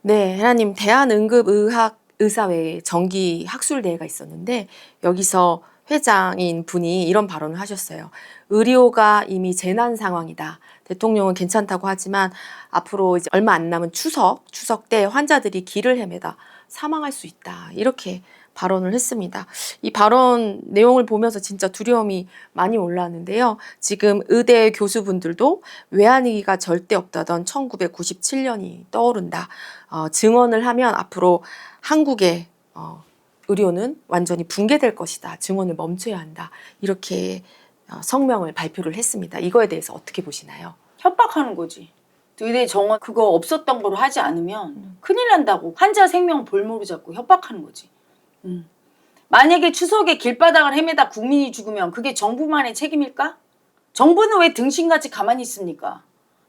네, 하나님 대한응급의학의사회 정기 학술대회가 있었는데 여기서 회장인 분이 이런 발언을 하셨어요. 의료가 이미 재난 상황이다. 대통령은 괜찮다고 하지만 앞으로 이제 얼마 안 남은 추석 때 환자들이 길을 헤매다 사망할 수 있다. 이렇게 발언을 했습니다. 이 발언 내용을 보면서 진짜 두려움이 많이 올라왔는데요. 지금 의대 교수분들도 외환위기가 절대 없다던 1997년이 떠오른다. 증언을 하면 앞으로 한국의 의료는 완전히 붕괴될 것이다. 증언을 멈춰야 한다. 이렇게 성명을 발표를 했습니다. 이거에 대해서 어떻게 보시나요? 협박하는 거지. 의대 정원 그거 없었던 거로 하지 않으면 큰일 난다고. 환자 생명 볼모로 잡고 협박하는 거지. 만약에 추석에 길바닥을 헤매다 국민이 죽으면 그게 정부만의 책임일까? 정부는 왜 등신같이 가만히 있습니까?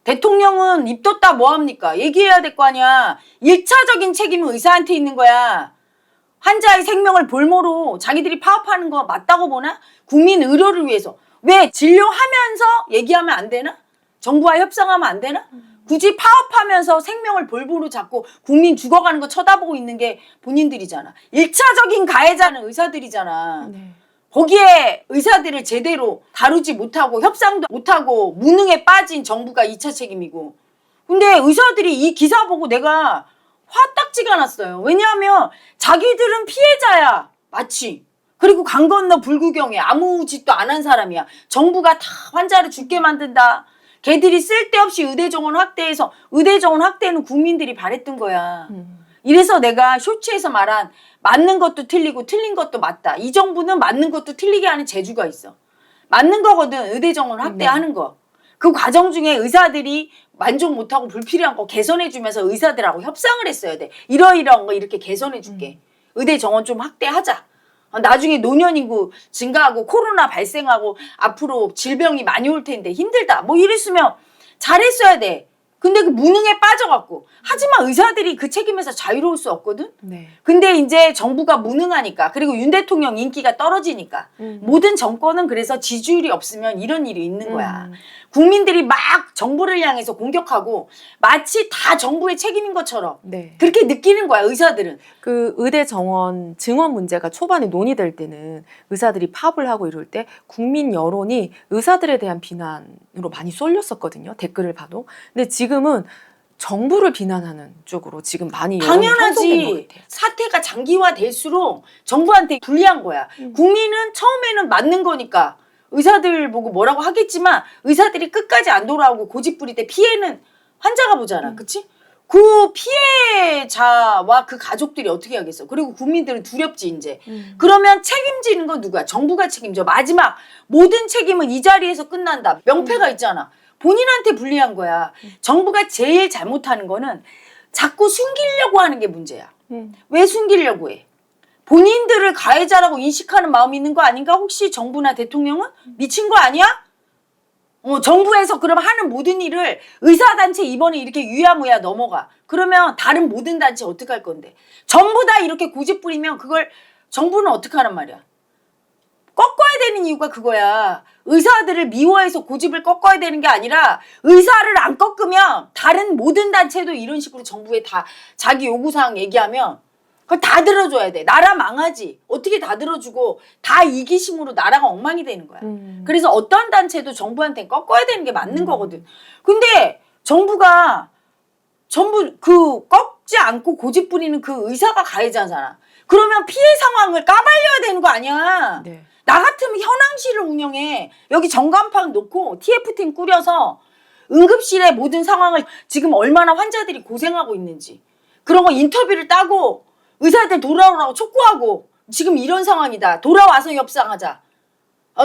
대통령은 입 뒀다 뭐합니까? 얘기해야 될 거 아니야. 1차적인 책임은 의사한테 있는 거야. 환자의 생명을 볼모로 자기들이 파업하는 거 맞다고 보나? 국민 의료를 위해서. 왜 진료하면서 얘기하면 안 되나? 정부와 협상하면 안 되나? 굳이 파업하면서 생명을 볼모로 잡고 국민 죽어가는 거 쳐다보고 있는 게 본인들이잖아. 1차적인 가해자는 의사들이잖아. 네. 거기에 의사들을 제대로 다루지 못하고 협상도 못하고 무능에 빠진 정부가 2차 책임이고. 근데 의사들이 이 기사 보고 내가 화딱지가 났어요. 왜냐하면 자기들은 피해자야. 마치. 그리고 강 건너 불구경에 아무 짓도 안 한 사람이야. 정부가 다 환자를 죽게 만든다. 걔들이 쓸데없이 의대 정원 확대해서 의대 정원 확대는 국민들이 바랬던 거야. 이래서 내가 쇼츠에서 말한 맞는 것도 틀리고 틀린 것도 맞다. 이 정부는 맞는 것도 틀리게 하는 재주가 있어. 맞는 거거든. 의대 정원 확대하는 거. 그 과정 중에 의사들이 만족 못하고 불필요한 거 개선해주면서 의사들하고 협상을 했어야 돼. 이러이러한 거 이렇게 개선해줄게. 의대 정원 좀 확대하자. 나중에 노년 인구 증가하고 코로나 발생하고 앞으로 질병이 많이 올 텐데 힘들다. 뭐 이랬으면 잘했어야 돼. 근데 그 무능에 빠져갖고. 하지만 의사들이 그 책임에서 자유로울 수 없거든? 네. 근데 이제 정부가 무능하니까 그리고 윤 대통령 인기가 떨어지니까 모든 정권은 그래서 지지율이 없으면 이런 일이 있는 거야. 국민들이 막 정부를 향해서 공격하고 마치 다 정부의 책임인 것처럼 네. 그렇게 느끼는 거야 의사들은. 그 의대 정원 증원 문제가 초반에 논의될 때는 의사들이 파업을 하고 이럴 때 국민 여론이 의사들에 대한 비난으로 많이 쏠렸었거든요. 댓글을 봐도. 근데 지금은 정부를 비난하는 쪽으로 지금 많이 여론이 형성된 것 당연하지. 같아요. 사태가 장기화될수록 정부한테 불리한 거야. 국민은 처음에는 맞는 거니까 의사들 보고 뭐라고 하겠지만 의사들이 끝까지 안 돌아오고 고집 부릴 때 피해는 환자가 보잖아. 그치? 그 피해자와 그 가족들이 어떻게 하겠어. 그리고 국민들은 두렵지 이제. 그러면 책임지는 건 누구야? 정부가 책임져. 마지막 모든 책임은 이 자리에서 끝난다. 명패가 있잖아. 본인한테 불리한 거야. 정부가 제일 잘못하는 거는 자꾸 숨기려고 하는 게 문제야. 왜 숨기려고 해? 본인들을 가해자라고 인식하는 마음이 있는 거 아닌가? 혹시 정부나 대통령은? 미친 거 아니야? 정부에서 그럼 하는 모든 일을 의사단체 이번에 이렇게 유야무야 넘어가. 그러면 다른 모든 단체 어떻게 할 건데? 전부 다 이렇게 고집 부리면 그걸 정부는 어떻게 하란 말이야? 꺾어야 되는 이유가 그거야. 의사들을 미워해서 고집을 꺾어야 되는 게 아니라 의사를 안 꺾으면 다른 모든 단체도 이런 식으로 정부에 다 자기 요구사항 얘기하면 그걸 다 들어줘야 돼. 나라 망하지. 어떻게 다 들어주고 다 이기심으로 나라가 엉망이 되는 거야. 그래서 어떤 단체도 정부한테 꺾어야 되는 게 맞는 거거든. 근데 정부가 전부 그 꺾지 않고 고집 부리는 그 의사가 가해자잖아. 그러면 피해 상황을 까발려야 되는 거 아니야. 네. 나 같으면 현황실을 운영해. 여기 전광판 놓고 TF팀 꾸려서 응급실의 모든 상황을 지금 얼마나 환자들이 고생하고 있는지 그런 거 인터뷰를 따고 의사들 돌아오라고 촉구하고 지금 이런 상황이다. 돌아와서 협상하자.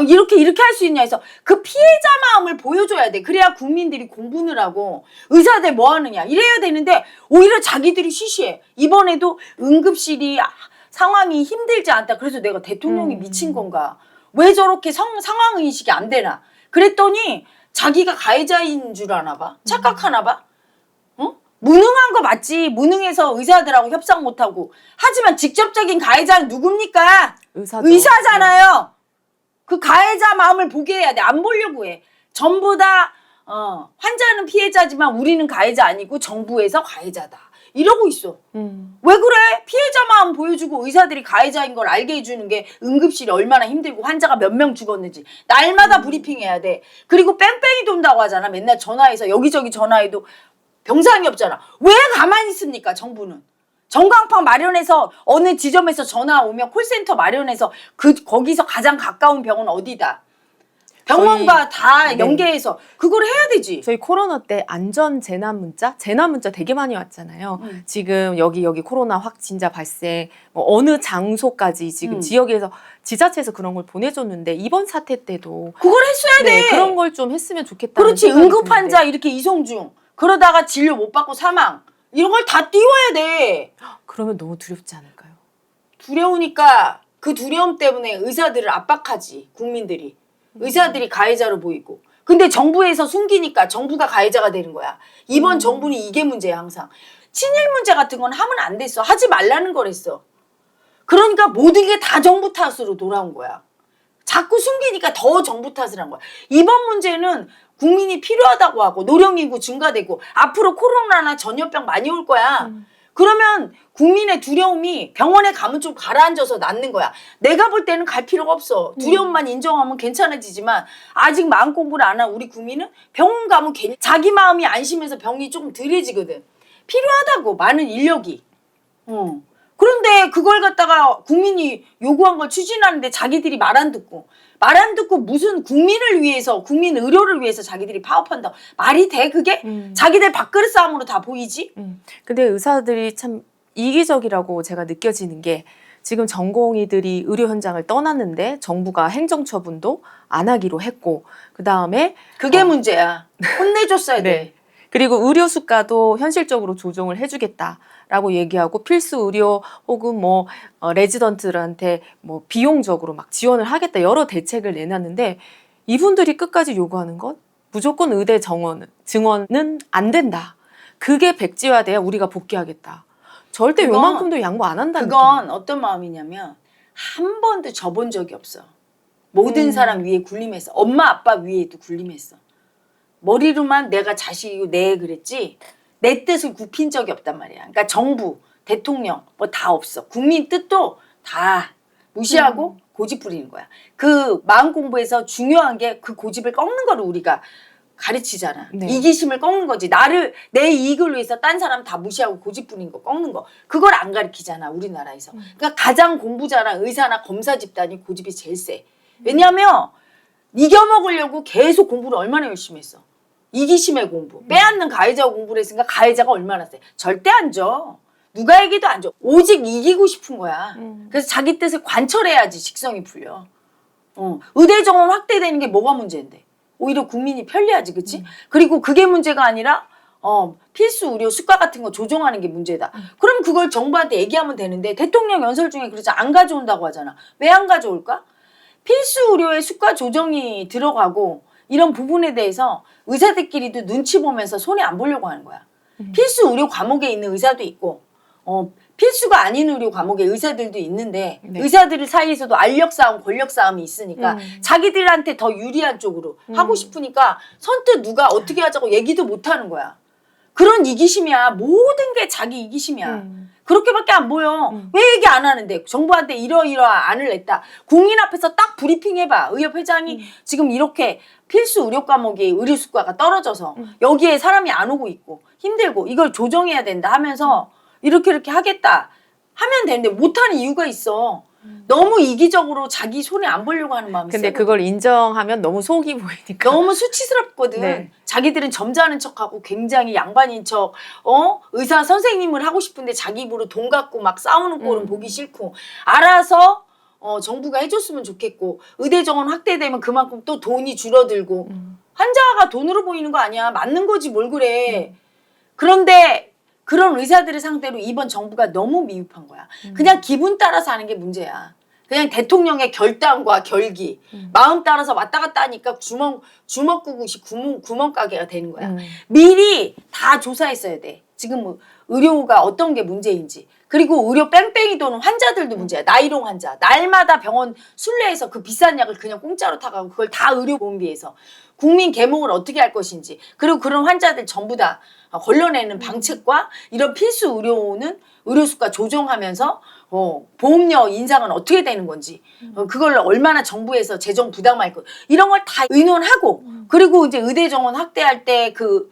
이렇게 할 수 있냐 해서 그 피해자 마음을 보여줘야 돼. 그래야 국민들이 공분을 하고 의사들 뭐 하느냐 이래야 되는데 오히려 자기들이 쉬쉬해. 이번에도 응급실이 상황이 힘들지 않다. 그래서 내가 대통령이 미친 건가? 왜 저렇게 상황인식이 안 되나? 그랬더니 자기가 가해자인 줄 아나 봐. 착각하나 봐. 무능한 거 맞지. 무능해서 의사들하고 협상 못하고. 하지만 직접적인 가해자는 누굽니까? 의사잖아요. 그 가해자 마음을 보게 해야 돼. 안 보려고 해. 전부 다 환자는 피해자지만 우리는 가해자 아니고 정부에서 가해자다. 이러고 있어. 왜 그래? 피해자 마음 보여주고 의사들이 가해자인 걸 알게 해주는 게 응급실이 얼마나 힘들고 환자가 몇 명 죽었는지 날마다 브리핑해야 돼. 그리고 뺑뺑이 돈다고 하잖아. 맨날 전화해서 여기저기 전화해도 병상이 없잖아. 왜 가만히 있습니까? 정부는. 전광판 마련해서 어느 지점에서 전화 오면 콜센터 마련해서 거기서 가장 가까운 병원 어디다. 병원과 다 네. 연계해서 그걸 해야 되지. 저희 코로나 때 안전 재난 문자 되게 많이 왔잖아요. 지금 여기 코로나 확진자 발생, 뭐 어느 장소까지 지금 지역에서 지자체에서 그런 걸 보내줬는데 이번 사태 때도 그걸 했어야 돼. 네, 그런 걸 좀 했으면 좋겠다. 그렇지. 응급 환자 이렇게 이송 중 그러다가 진료 못 받고 사망 이런 걸 다 띄워야 돼. 그러면 너무 두렵지 않을까요? 두려우니까 그 두려움 때문에 의사들을 압박하지. 국민들이. 의사들이 가해자로 보이고. 근데 정부에서 숨기니까 정부가 가해자가 되는 거야. 이번 정부는 이게 문제야 항상. 친일 문제 같은 건 하면 안 됐어. 하지 말라는 거랬어. 그러니까 모든 게 다 정부 탓으로 돌아온 거야. 자꾸 숨기니까 더 정부 탓을 한 거야. 이번 문제는 국민이 필요하다고 하고 노령인구 증가되고 앞으로 코로나나 전염병 많이 올 거야. 그러면 국민의 두려움이 병원에 가면 좀 가라앉아서 낫는 거야. 내가 볼 때는 갈 필요가 없어. 두려움만 인정하면 괜찮아지지만 아직 마음 공부를 안 한 우리 국민은 병원 가면 괜히 자기 마음이 안심해서 병이 조금 덜해지거든. 필요하다고 많은 인력이. 그런데 그걸 갖다가 국민이 요구한 걸 추진하는데 자기들이 말 안 듣고 무슨 국민을 위해서 국민 의료를 위해서 자기들이 파업한다. 말이 돼 그게? 자기들 밥그릇 싸움으로 다 보이지? 근데 의사들이 참 이기적이라고 제가 느껴지는 게 지금 전공의들이 의료 현장을 떠났는데 정부가 행정처분도 안 하기로 했고 그 다음에 그게 문제야. 혼내줬어야 돼. 네. 그리고 의료 수가도 현실적으로 조정을 해주겠다라고 얘기하고 필수 의료 혹은 뭐 레지던트들한테 뭐 비용적으로 막 지원을 하겠다 여러 대책을 내놨는데 이분들이 끝까지 요구하는 건 무조건 의대 증원은 안 된다. 그게 백지화돼야 우리가 복귀하겠다. 절대 요만큼도 양보 안 한다는 그건 어떤 마음이냐면 한 번도 져본 적이 없어. 모든 사람 위에 군림했어. 엄마 아빠 위에도 군림했어. 머리로만 내가 자식이고 내 그랬지 내 뜻을 굽힌 적이 없단 말이야. 그러니까 정부, 대통령 뭐 다 없어. 국민 뜻도 다 무시하고 고집 부리는 거야. 그 마음 공부에서 중요한 게 그 고집을 꺾는 거를 우리가 가르치잖아. 네. 이기심을 꺾는 거지. 내 이익을 위해서 딴 사람 다 무시하고 고집 부리는 거 꺾는 거. 그걸 안 가르치잖아 우리나라에서. 그러니까 가장 공부 잘한 의사나 검사 집단이 고집이 제일 세. 왜냐하면 이겨먹으려고 계속 공부를 얼마나 열심히 했어. 이기심의 공부. 빼앗는 가해자 공부를 했으니까 가해자가 얼마나 세. 절대 안 져. 누가에게도 안 줘. 오직 이기고 싶은 거야. 그래서 자기 뜻을 관철해야지 직성이 풀려. 의대 정원 확대되는 게 뭐가 문제인데. 오히려 국민이 편리하지, 그치? 그리고 그게 문제가 아니라 필수 의료 수가 같은 거 조정하는 게 문제다. 그럼 그걸 정부한테 얘기하면 되는데 대통령 연설 중에 그러지 안 가져온다고 하잖아. 왜 안 가져올까? 필수 의료의 수가 조정이 들어가고 이런 부분에 대해서 의사들끼리도 눈치 보면서 손해 안 보려고 하는 거야. 필수 의료 과목에 있는 의사도 있고 필수가 아닌 의료 과목의 의사들도 있는데 네. 의사들 사이에서도 알력 싸움, 권력 싸움이 있으니까 자기들한테 더 유리한 쪽으로 하고 싶으니까 선뜻 누가 어떻게 하자고 얘기도 못 하는 거야. 그런 이기심이야. 모든 게 자기 이기심이야. 그렇게밖에 안 보여. 왜 얘기 안 하는데 정부한테 이러이러한 안을 냈다. 국민 앞에서 딱 브리핑 해봐. 의협회장이 지금 이렇게 필수 의료 과목이 의료 수가가 떨어져서 여기에 사람이 안 오고 있고 힘들고 이걸 조정해야 된다 하면서 이렇게 하겠다 하면 되는데 못하는 이유가 있어. 너무 이기적으로 자기 손에 안 보려고 하는 마음이 근데 세거든. 그걸 인정하면 너무 속이 보이니까 너무 수치스럽거든. 네. 자기들은 점잖은 척하고 굉장히 양반인 척, 의사 선생님을 하고 싶은데 자기 입으로 돈 갖고 막 싸우는 꼴은 보기 싫고, 알아서 정부가 해줬으면 좋겠고, 의대 정원 확대되면 그만큼 또 돈이 줄어들고, 환자가 돈으로 보이는 거 아니야. 맞는 거지 뭘 그래. 그런데 그런 의사들을 상대로 이번 정부가 너무 미흡한 거야. 그냥 기분 따라서 하는 게 문제야. 그냥 대통령의 결단과 결기, 마음 따라서 왔다 갔다 하니까 주먹구구식 구멍가게가 되는 거야. 미리 다 조사했어야 돼. 지금 뭐 의료가 어떤 게 문제인지. 그리고 의료 뺑뺑이 도는 환자들도 문제야. 나이롱 환자. 날마다 병원 순례해서 그 비싼 약을 그냥 공짜로 타가고 그걸 다 의료보험비에서. 국민 계몽을 어떻게 할 것인지, 그리고 그런 환자들 전부 다 걸러내는 방책과 이런 필수 의료는 의료수가 조정하면서 보험료 인상은 어떻게 되는 건지, 그걸 얼마나 정부에서 재정 부담할 것, 이런 걸 다 의논하고, 그리고 이제 의대 정원 확대할 때 그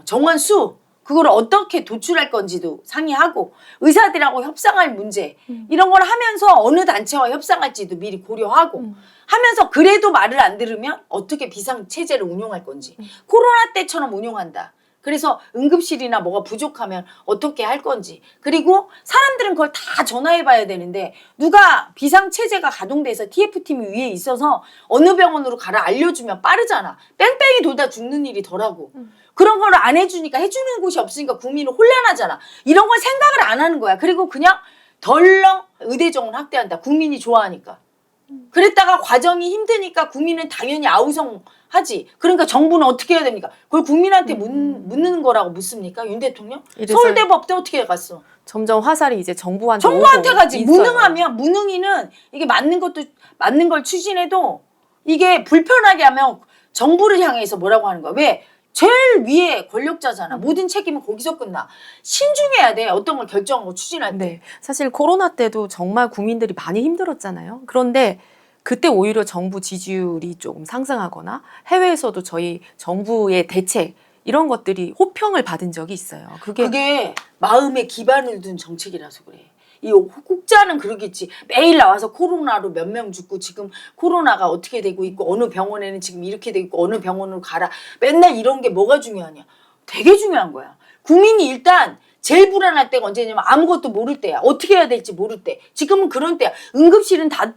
정원 수, 그걸 어떻게 도출할 건지도 상의하고, 의사들하고 협상할 문제, 이런 걸 하면서 어느 단체와 협상할지도 미리 고려하고 하면서, 그래도 말을 안 들으면 어떻게 비상체제를 운용할 건지, 코로나 때처럼 운용한다. 그래서 응급실이나 뭐가 부족하면 어떻게 할 건지, 그리고 사람들은 그걸 다 전화해 봐야 되는데, 누가 비상체제가 가동돼서 TF팀이 위에 있어서 어느 병원으로 가라 알려주면 빠르잖아. 뺑뺑이 돌다 죽는 일이 덜하고. 그런 걸 안 해주니까, 해주는 곳이 없으니까 국민은 혼란하잖아. 이런 걸 생각을 안 하는 거야. 그리고 그냥 덜렁 의대 정원 확대한다. 국민이 좋아하니까. 그랬다가 과정이 힘드니까 국민은 당연히 아우성하지. 그러니까 정부는 어떻게 해야 됩니까? 그걸 국민한테 묻는 거라고 묻습니까? 윤 대통령? 이래서 서울대법대 어떻게 갔어? 점점 화살이 이제 정부한테 정부한테 오고 가지. 있어요. 무능하면, 무능이는 이게 맞는 걸 추진해도 이게 불편하게 하면 정부를 향해서 뭐라고 하는 거야. 왜? 제일 위에 권력자잖아. 모든 책임은 거기서 끝나. 신중해야 돼. 어떤 걸 결정하고 추진할 때. 네. 사실 코로나 때도 정말 국민들이 많이 힘들었잖아요. 그런데 그때 오히려 정부 지지율이 조금 상승하거나 해외에서도 저희 정부의 대책 이런 것들이 호평을 받은 적이 있어요. 그게 마음에 기반을 둔 정책이라서 그래. 이 국자는 그러겠지. 매일 나와서 코로나로 몇 명 죽고, 지금 코로나가 어떻게 되고 있고, 어느 병원에는 지금 이렇게 되고 있고, 어느 병원으로 가라. 맨날 이런 게 뭐가 중요하냐. 되게 중요한 거야. 국민이 일단 제일 불안할 때가 언제냐면 아무것도 모를 때야. 어떻게 해야 될지 모를 때. 지금은 그런 때야. 응급실은 다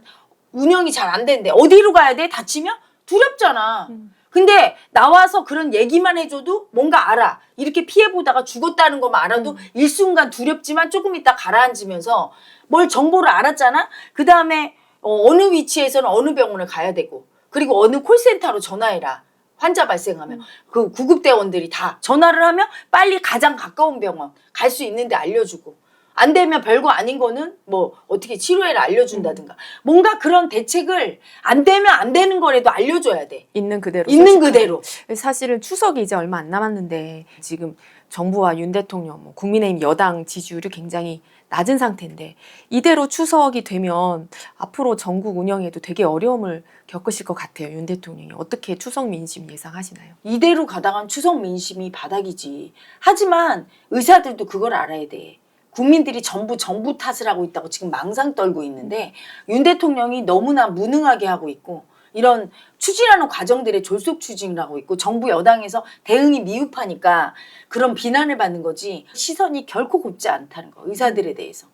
운영이 잘 안 되는데 어디로 가야 돼? 다치면? 두렵잖아. 근데 나와서 그런 얘기만 해줘도 뭔가 알아. 이렇게 피해보다가 죽었다는 것만 알아도 일순간 두렵지만 조금 있다 가라앉으면서 뭘 정보를 알았잖아. 그 다음에 어느 위치에서는 어느 병원을 가야 되고, 그리고 어느 콜센터로 전화해라. 환자 발생하면 그 구급대원들이 다 전화를 하면 빨리 가장 가까운 병원 갈 수 있는데 알려주고, 안 되면 별거 아닌 거는 뭐 어떻게 치료해라 알려준다든가, 뭔가 그런 대책을 안 되면 안 되는 거라도 알려줘야 돼. 있는 그대로. 있는 솔직하게. 그대로. 사실은 추석이 이제 얼마 안 남았는데 지금 정부와 윤 대통령, 국민의힘 여당 지지율이 굉장히 낮은 상태인데, 이대로 추석이 되면 앞으로 전국 운영에도 되게 어려움을 겪으실 것 같아요. 윤 대통령이 어떻게 추석 민심 예상하시나요? 이대로 가다간 추석 민심이 바닥이지. 하지만 의사들도 그걸 알아야 돼. 국민들이 전부 정부 탓을 하고 있다고 지금 망상 떨고 있는데, 윤 대통령이 너무나 무능하게 하고 있고, 이런 추진하는 과정들의 졸속 추진을 하고 있고, 정부 여당에서 대응이 미흡하니까 그런 비난을 받는 거지, 시선이 결코 곱지 않다는 거. 의사들에 대해서.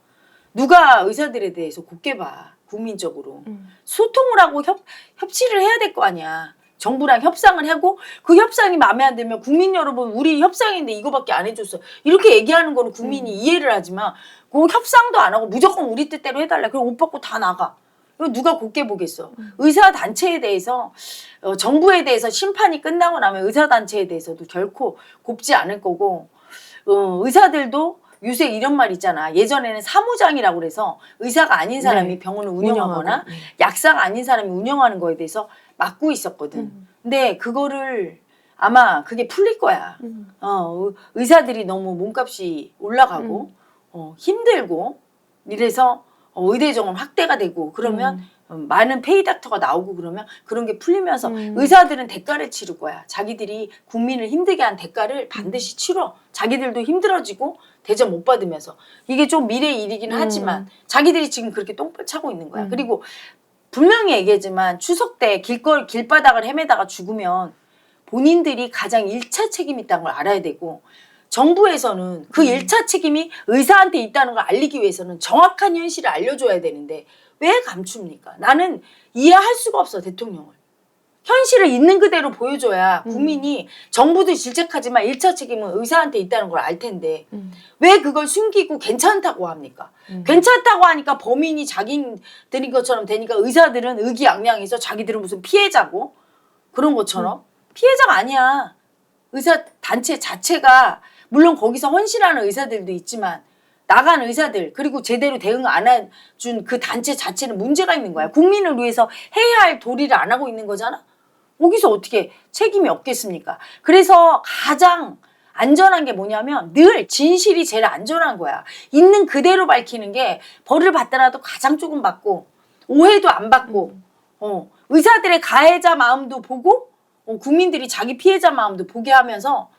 누가 의사들에 대해서 곱게 봐. 국민적으로. 소통을 하고 협치를 해야 될 거 아니야. 정부랑 협상을 하고, 그 협상이 마음에 안 들면 국민 여러분 우리 협상인데 이거밖에 안 해줬어. 이렇게 얘기하는 거는 국민이 이해를 하지만, 그 협상도 안 하고 무조건 우리 뜻대로 해달라. 그럼 옷 벗고 다 나가. 이거 누가 곱게 보겠어. 의사단체에 대해서, 정부에 대해서 심판이 끝나고 나면 의사단체에 대해서도 결코 곱지 않을 거고, 의사들도 요새 이런 말 있잖아. 예전에는 사무장이라고 그래서 의사가 아닌 사람이 네. 병원을 운영하거나 운영하고, 네. 약사가 아닌 사람이 운영하는 거에 대해서 막고 있었거든. 근데 그거를 아마 그게 풀릴 거야. 의사들이 너무 몸값이 올라가고 힘들고 이래서 의대 정원 확대가 되고 그러면 많은 페이닥터가 나오고 그러면 그런 게 풀리면서 의사들은 대가를 치를 거야. 자기들이 국민을 힘들게 한 대가를 반드시 치러. 자기들도 힘들어지고 대접 못 받으면서. 이게 좀 미래의 일이긴 하지만 자기들이 지금 그렇게 똥볼 차고 있는 거야. 그리고 분명히 얘기하지만 추석 때 길바닥을 헤매다가 죽으면 본인들이 가장 1차 책임이 있다는 걸 알아야 되고, 정부에서는 그 1차 책임이 의사한테 있다는 걸 알리기 위해서는 정확한 현실을 알려줘야 되는데 왜 감춥니까? 나는 이해할 수가 없어, 대통령을. 현실을 있는 그대로 보여줘야 국민이, 정부도 질책하지만 1차 책임은 의사한테 있다는 걸 알 텐데 왜 그걸 숨기고 괜찮다고 합니까? 괜찮다고 하니까 범인이 자기들인 것처럼 되니까 의사들은 의기양양해서 자기들은 무슨 피해자고 그런 것처럼. 피해자가 아니야. 의사 단체 자체가, 물론 거기서 헌신하는 의사들도 있지만 나간 의사들, 그리고 제대로 대응 안 해준 그 단체 자체는 문제가 있는 거야. 국민을 위해서 해야 할 도리를 안 하고 있는 거잖아. 거기서 어떻게 책임이 없겠습니까? 그래서 가장 안전한 게 뭐냐면 늘 진실이 제일 안전한 거야. 있는 그대로 밝히는 게 벌을 받더라도 가장 조금 받고 오해도 안 받고 의사들의 가해자 마음도 보고 국민들이 자기 피해자 마음도 보게 하면서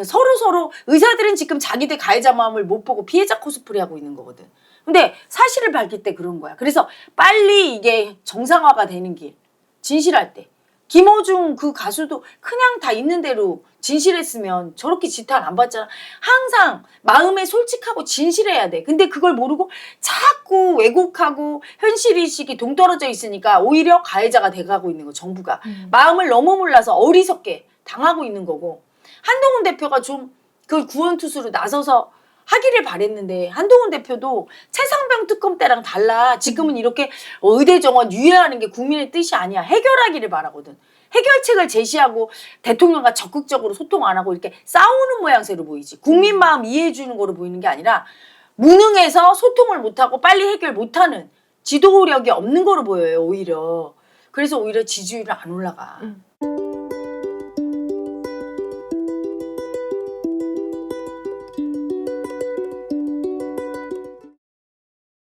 서로 의사들은 지금 자기들 가해자 마음을 못 보고 피해자 코스프레 하고 있는 거거든. 근데 사실을 밝힐 때 그런 거야. 그래서 빨리 이게 정상화가 되는 길, 진실할 때. 김어중 그 가수도 그냥 다 있는 대로 진실했으면 저렇게 지탄 안 받잖아. 항상 마음에 솔직하고 진실해야 돼. 근데 그걸 모르고 자꾸 왜곡하고 현실의식이 동떨어져 있으니까 오히려 가해자가 돼가고 있는 거, 정부가. 마음을 너무 몰라서 어리석게 당하고 있는 거고. 한동훈 대표가 좀 그 구원투수로 나서서 하기를 바랬는데 한동훈 대표도 최상병 특검 때랑 달라. 지금은 이렇게 의대 정원 유예하는 게 국민의 뜻이 아니야. 해결하기를 바라거든. 해결책을 제시하고 대통령과 적극적으로 소통 안 하고 이렇게 싸우는 모양새로 보이지. 국민 마음 이해해 주는 거로 보이는 게 아니라 무능해서 소통을 못하고 빨리 해결 못하는 지도력이 없는 거로 보여요. 오히려. 그래서 오히려 지지율은 안 올라가.